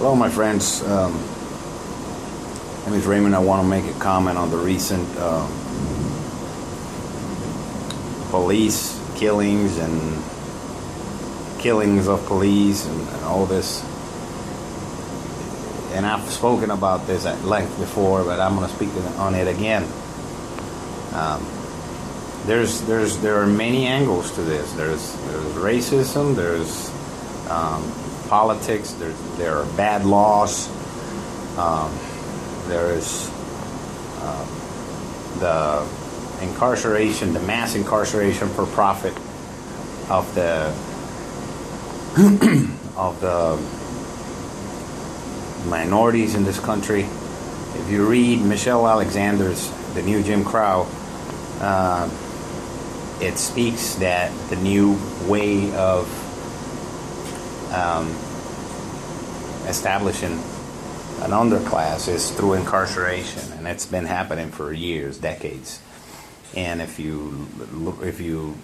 Hello, my friends. My name is Raymond. I want to make a comment on the recent police killings and killings of police and all this. And I've spoken about this at length before, but I'm going to speak on it again. There are many angles to this. There's racism. There's politics. There are bad laws. There is the incarceration, the mass incarceration for profit of the of the minorities in this country. If you read Michelle Alexander's The New Jim Crow, it speaks that the new way of establishing an underclass is through incarceration, and it's been happening for years, decades. And if you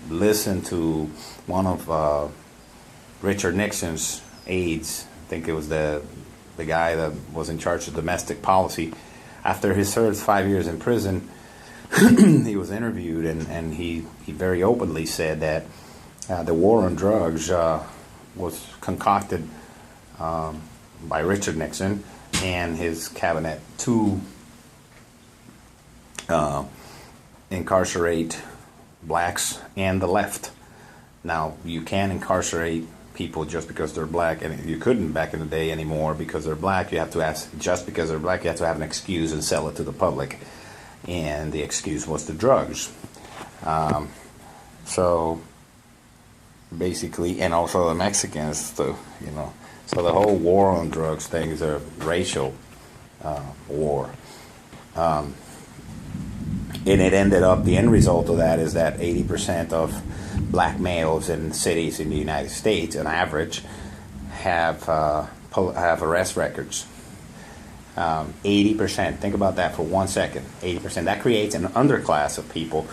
listen to one of Richard Nixon's aides, I think it was the guy that was in charge of domestic policy, after he served 5 years in prison, he was interviewed, and he very openly said that the war on drugs was concocted by Richard Nixon and his cabinet to incarcerate blacks and the left. Now, you can't incarcerate people just because they're black, and you couldn't back in the day anymore because they're black. You have to ask, just because they're black, you have to have an excuse and sell it to the public. And the excuse was the drugs. So basically, and also the Mexicans, so the whole war on drugs thing is a racial war. And it ended up, the end result of that is that 80% of black males in cities in the United States, on average, have arrest records. 80%. Think about that for 1 second. 80%. That creates an underclass of people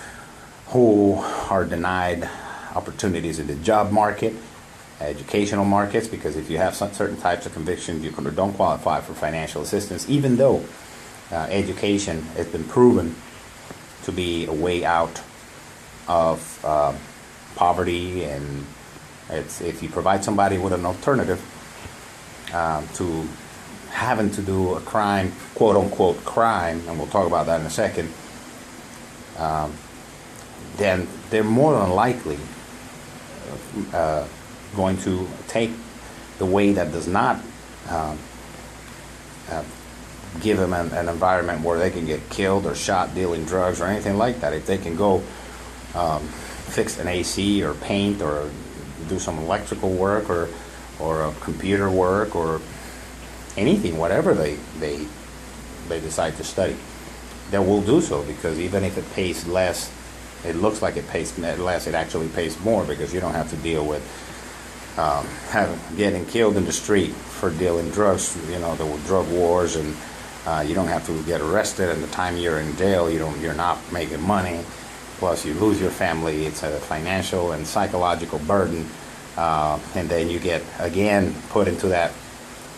who are denied opportunities in the job market, educational markets, because if you have some certain types of convictions, you don't qualify for financial assistance, even though education has been proven to be a way out of poverty, and if you provide somebody with an alternative to having to do a crime, quote unquote crime, and we'll talk about that in a second, then they're more than likely going to take the way that does not give them an environment where they can get killed or shot dealing drugs or anything like that. If they can go fix an AC or paint or do some electrical work or computer work or anything, whatever they decide to study, they will do so, because even if it pays less, it looks like it pays less, it actually pays more, because you don't have to deal with getting killed in the street for dealing drugs. The drug wars, and you don't have to get arrested, and the time you're in jail, you're not making money. Plus, you lose your family. It's a financial and psychological burden, and then you get again put into that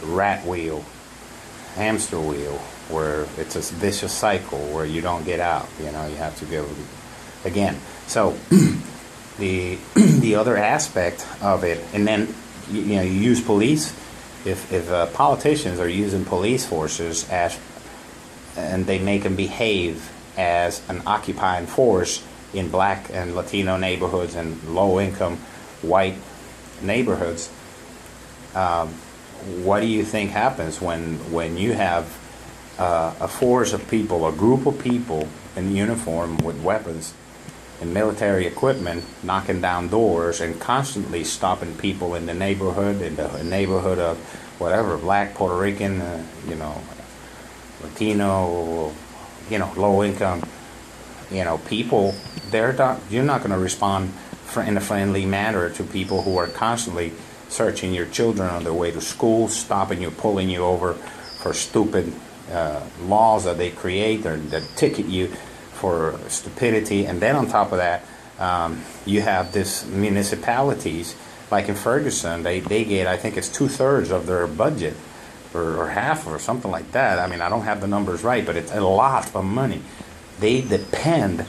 rat wheel, hamster wheel, where it's a vicious cycle where you don't get out. You have to go again. So the other aspect of it, and then you use police. If politicians are using police forces and they make them behave as an occupying force in black and Latino neighborhoods and low-income white neighborhoods, what do you think happens when you have a force of people, a group of people in uniform with weapons and military equipment knocking down doors and constantly stopping people in the neighborhood, of whatever, black, Puerto Rican, Latino, low income, people? You're not going to respond in a friendly manner to people who are constantly searching your children on their way to school, stopping you, pulling you over for stupid laws that they create or that ticket you for stupidity. And then on top of that, you have this municipalities, like in Ferguson, they get, I think it's 2/3 of their budget or half or something like that. I mean, I don't have the numbers right, but it's a lot of money. They depend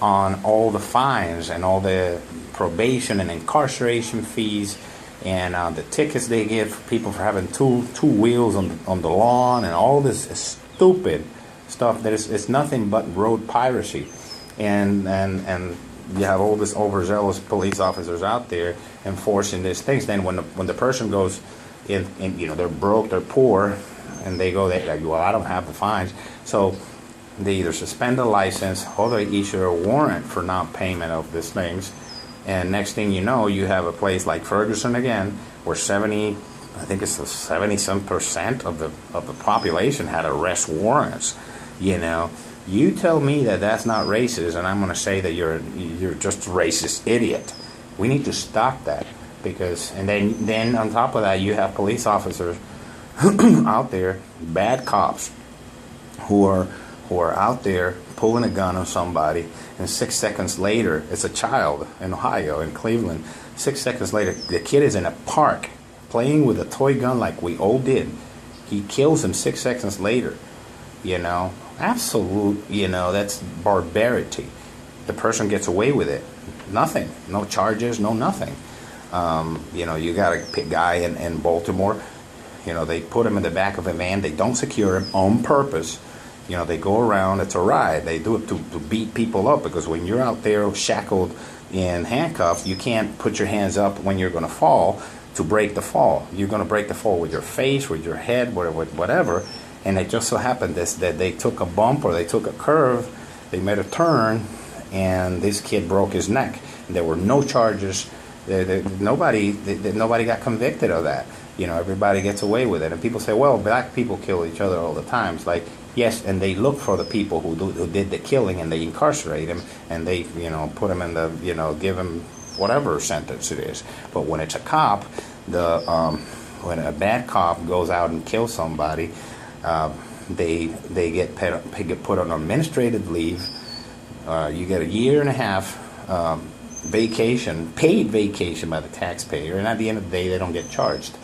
on all the fines and all the probation and incarceration fees and the tickets they get for people for having two wheels on the lawn and all this stupid stuff that it's nothing but road piracy. And you have all this overzealous police officers out there enforcing these things. Then when the person goes in, they're broke, they're poor, and they go, well, I don't have the fines. So they either suspend the license or they issue a warrant for non-payment of these things. And next thing you know, you have a place like Ferguson again, where 70% of the population had arrest warrants. You tell me that that's not racist, and I'm going to say that you're just a racist idiot. We need to stop that, because and then on top of that, you have police officers out there, bad cops, who are out there pulling a gun on somebody, and 6 seconds later, it's a child in Ohio, in Cleveland. 6 seconds later, the kid is in a park playing with a toy gun like we all did. He kills him 6 seconds later. Absolute, that's barbarity. The person gets away with it. Nothing. No charges, no nothing. You got a guy in Baltimore, they put him in the back of a van. They don't secure him on purpose. They go around. It's a ride. They do it to beat people up, because when you're out there shackled in handcuffs, you can't put your hands up when you're going to fall to break the fall. You're going to break the fall with your face, with your head, whatever. And it just so happened that they took a bump or they took a curve, they made a turn, and this kid broke his neck. And there were no charges. Nobody got convicted of that. Everybody gets away with it. And people say, well, black people kill each other all the time. It's like, yes, and they look for the people who did the killing, and they incarcerate them, and they, put them in the, give them whatever sentence it is. But when it's a cop, when a bad cop goes out and kills somebody, they get put on administrative leave. You get a year and a half paid vacation by the taxpayer, and at the end of the day, they don't get charged.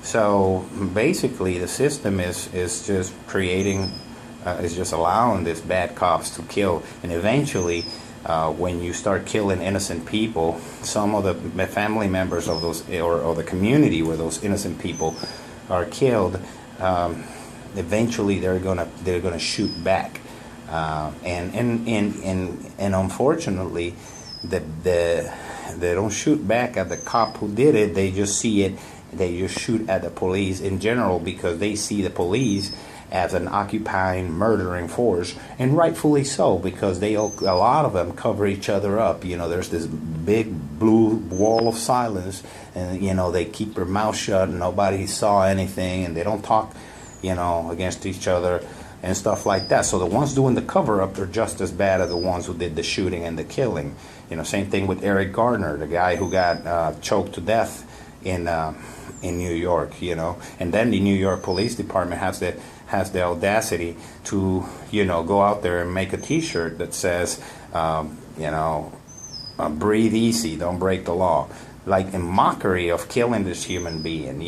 So basically, the system is just creating, is just allowing these bad cops to kill, and eventually, when you start killing innocent people, some of the family members of those, or the community where those innocent people are killed, eventually they're gonna shoot back, and unfortunately, they don't shoot back at the cop who did it. They just see it. They just shoot at the police in general, because they see the police as an occupying, murdering force, and rightfully so, because a lot of them cover each other up. There's this big blue wall of silence, and they keep their mouth shut, and nobody saw anything, and they don't talk, against each other and stuff like that. So the ones doing the cover-up are just as bad as the ones who did the shooting and the killing. Same thing with Eric Gardner, the guy who got choked to death in New York. And then the New York Police Department has the audacity to go out there and make a T-shirt that says breathe easy, don't break the law, like in mockery of killing this human being.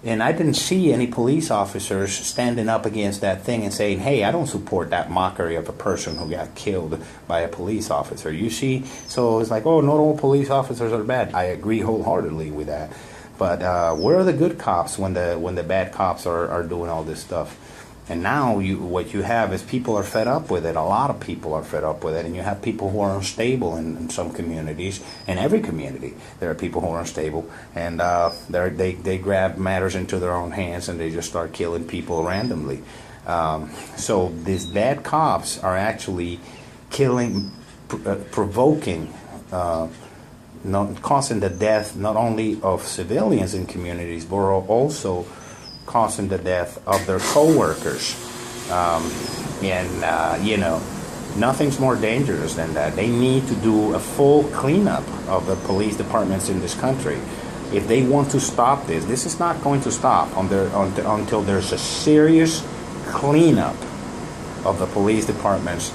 And I didn't see any police officers standing up against that thing and saying, hey, I don't support that mockery of a person who got killed by a police officer. You see? So it's like, oh, not all police officers are bad. I agree wholeheartedly with that. But where are the good cops when the bad cops are doing all this stuff? And now what you have is people are fed up with it. A lot of people are fed up with it. And you have people who are unstable in some communities. In every community, there are people who are unstable. And they grab matters into their own hands, and they just start killing people randomly. So these bad cops are actually killing, provoking, causing the death not only of civilians in communities, but also causing the death of their co-workers. Nothing's more dangerous than that. They need to do a full cleanup of the police departments in this country. If they want to stop this is not going to stop until there's a serious cleanup of the police departments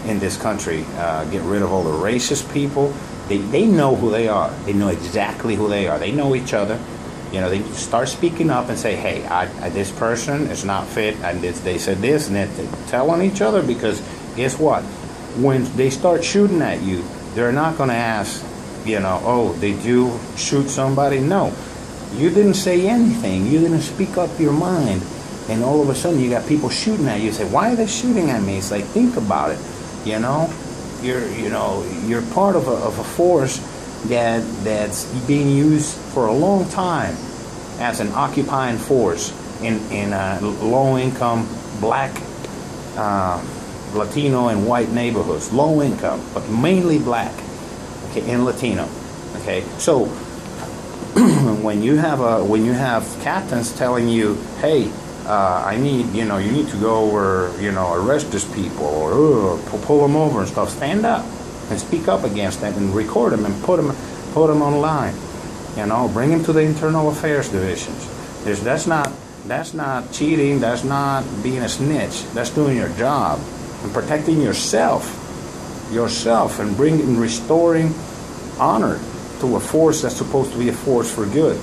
in this country. Get rid of all the racist people, They know who they are. They know exactly who they are. They know each other. You know, they start speaking up and say, hey, this person is not fit, and they said this, and they tell on each other, because guess what? When they start shooting at you, they're not going to ask, you know, oh, did you shoot somebody? No. You didn't say anything. You didn't speak up your mind. And all of a sudden, you got people shooting at you. You say, why are they shooting at me? It's like, think about it. You know, you're part of a force that's being used for a long time as an occupying force in low-income black, Latino, and white neighborhoods. Low income, but mainly black, okay, and Latino. Okay, so when you have captains telling you, hey, I need, you need to go or, arrest these people or pull them over and stuff, stand up and speak up against them and record them and put them online. Bring them to the internal affairs divisions. That's not cheating. That's not being a snitch. That's doing your job and protecting yourself, and restoring honor to a force that's supposed to be a force for good.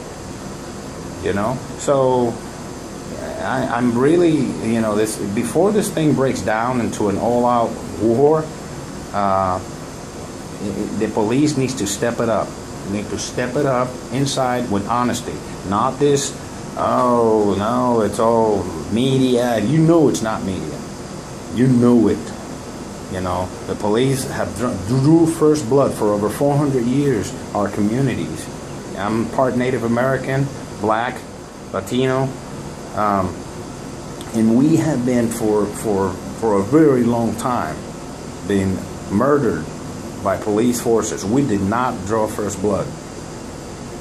So I'm really, this before this thing breaks down into an all-out war. The police needs to step it up. They need to step it up inside with honesty, not this. Oh no, it's all media. It's not media. You know it. The police have drew first blood for over 400 years. Our communities. I'm part Native American, Black, Latino, and we have been for a very long time been murdered by police forces. We did not draw first blood.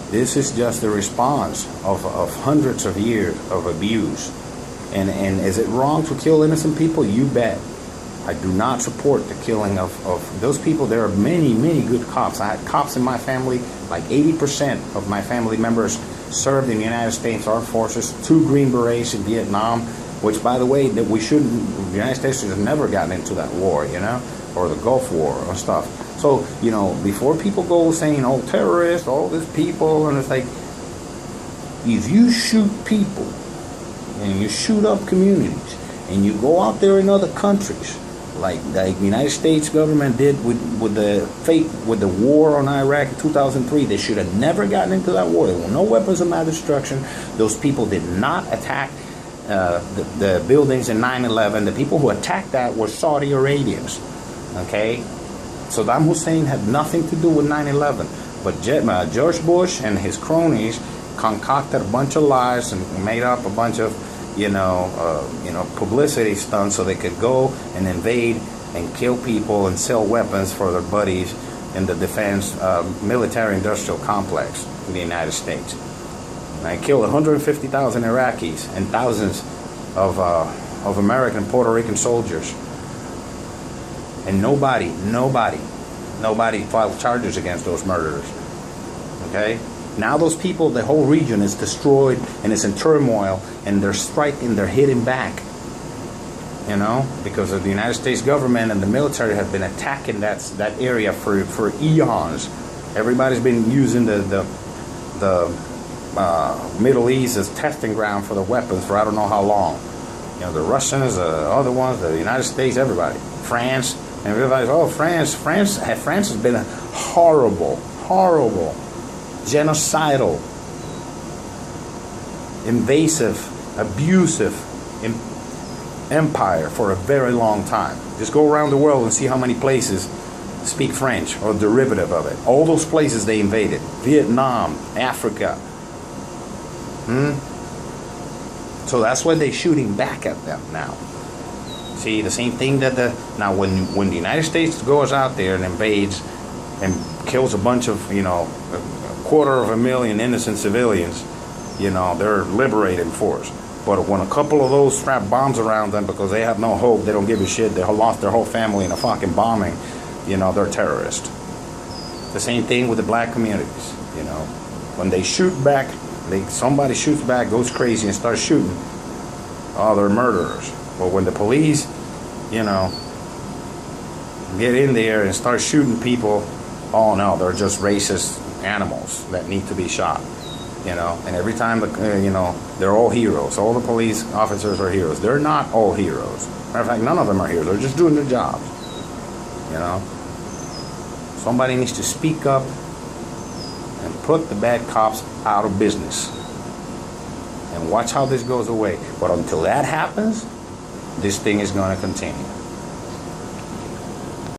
This is just the response of hundreds of years of abuse. And is it wrong to kill innocent people? You bet. I do not support the killing of those people. There are many, many good cops. I had cops in my family. Like 80% of my family members served in the United States Armed Forces, 2 Green Berets in Vietnam, which, by the way, that the United States has never gotten into that war, or the Gulf War or stuff. So, before people go saying, oh, terrorists, all these people, and it's like, if you shoot people and you shoot up communities and you go out there in other countries, like the United States government did with the war on Iraq in 2003, they should have never gotten into that war. There were no weapons of mass destruction. Those people did not attack the buildings in 9/11. The people who attacked that were Saudi Arabians. Okay? Saddam Hussein had nothing to do with 9/11, but George Bush and his cronies concocted a bunch of lies and made up a bunch of, publicity stunts so they could go and invade and kill people and sell weapons for their buddies in the defense military-industrial complex in the United States. And I killed 150,000 Iraqis and thousands of American and Puerto Rican soldiers. And nobody filed charges against those murderers. Okay? Now those people, the whole region is destroyed and it's in turmoil, and they're striking, they're hitting back. Because of the United States government and the military have been attacking that area for eons. Everybody's been using the Middle East as testing ground for the weapons for I don't know how long. The Russians, the other ones, the United States, everybody. France. And everybody's, oh, France has been a horrible, genocidal, invasive, abusive empire for a very long time. Just go around the world and see how many places speak French or derivative of it. All those places they invaded. Vietnam, Africa. So that's why they're shooting back at them now. See, the same thing now when the United States goes out there and invades and kills a bunch of, 250,000 innocent civilians, they're liberating force. But when a couple of those strap bombs around them because they have no hope, they don't give a shit, they lost their whole family in a fucking bombing, they're terrorists. The same thing with the black communities, When they shoot back, somebody shoots back, goes crazy and starts shooting, oh, they're murderers. But when the police, get in there and start shooting people, oh no, they're just racist animals that need to be shot. And every time they're all heroes. All the police officers are heroes. They're not all heroes. Matter of fact, none of them are heroes. They're just doing their jobs. Somebody needs to speak up and put the bad cops out of business. And watch how this goes away. But until that happens, this thing is going to continue.